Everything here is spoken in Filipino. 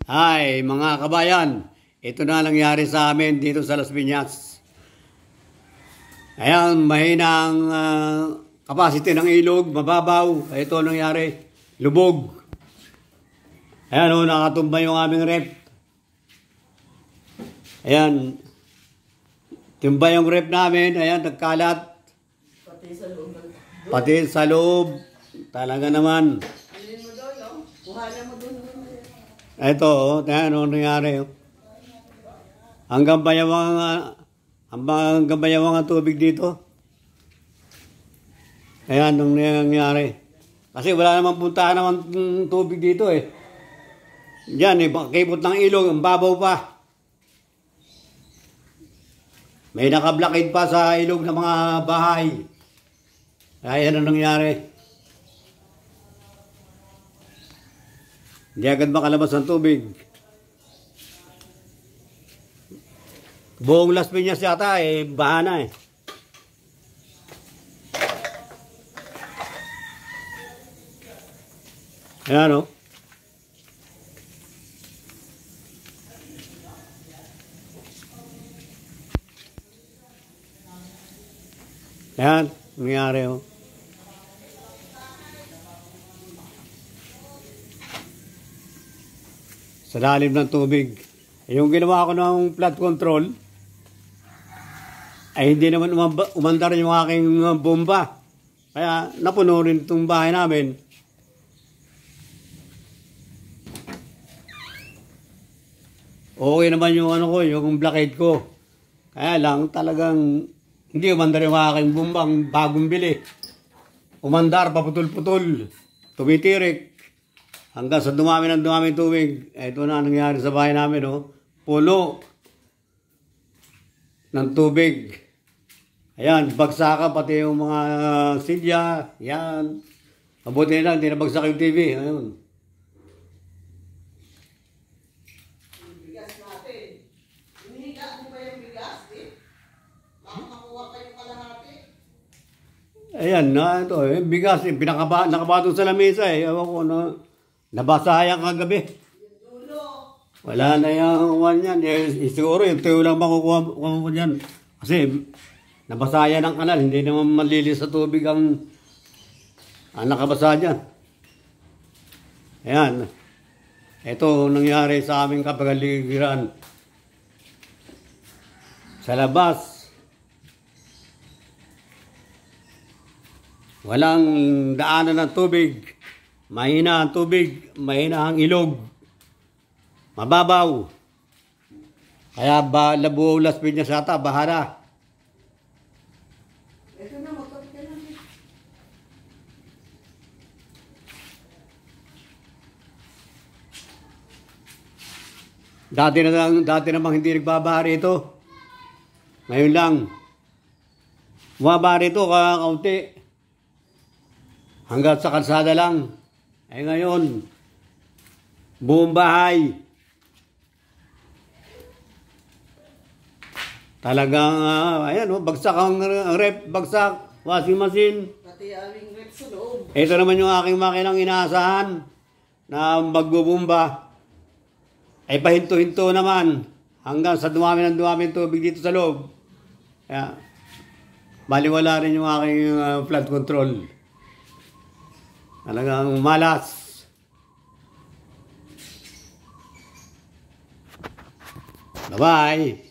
Hi mga kabayan, ito na nangyari sa amin dito sa Las Piñas. Ayan, mahina ang capacity ng ilog, mababaw. Ito nangyari, lubog. Ayan o, nakatumba yung aming rep. Ayan, tumba yung rep namin, ayan, nagkalat. Pati sa loob. Talaga naman. Ito, ano nangyari. Hanggang bayawang ang tubig dito. Ayan, ang nangyari. Kasi wala namang puntahan naman tubig dito eh. Diyan, kibot ng ilog, ang babaw pa. May naka-blockade pa sa ilog ng mga bahay. Ayan ang nangyari. Hindi agad makalabas ang tubig. Buong Las Piñas yata baha na eh. Ayan o. Ayan, nangyari o. Sa lalim ng tubig. Yung ginawa ko ng flood control, ay hindi naman umandar yung aking bomba. Kaya napuno rin itong bahay namin. Okay naman yung yung blockade ko. Kaya lang talagang hindi umandar yung aking bomba, ang bagong bili. Umandar, paputol-putol, tumitirik. Hanggang sa dumami tubig. Ito na nangyari sa bahay namin, oh. Pulo ng tubig. Ayan, bagsakan pati yung mga silya. Ayan. Mabuti lang, hindi nabagsak yung TV. Ayun. Bigas natin. Hinihiga mo ba yung bigas, eh? Baka makuha pa yung kalahati. Ayan na, ito eh. Bigas, nakabato sa lamesa eh. Ewan ko na. Nabasaya kagabi. Wala na yung one yan. Siguro yung tuyo lang makukuha ko dyan. Kasi nabasaya ng kanal. Hindi naman malilis sa tubig ang nakabasa dyan. Ayan. Ito nangyari sa aming kapagaligiran. Sa labas. Walang daanan ng tubig. Mahina ang tubig, mahina ang ilog. Mababaw. Kaya Labuo Las Piñas yata, bahara. Ito na, magkapit ka lang. Dati namang hindi nagbabaha rito. Ngayon lang. Bumabaha rito kaunti. Hanggang sa kalsada lang. Ay ngayon, buong bahay. Talagang, ayan o, bagsak ang rep, bagsak, washing machine. Pati aming rep sa loob. Ito naman yung aking makinang inaasahan na magbubumba. Ay pahinto-hinto naman hanggang sa dumami tubig dito sa loob. Kaya, baliwala rin yung aking flood control. Talagang malas. Bye-bye.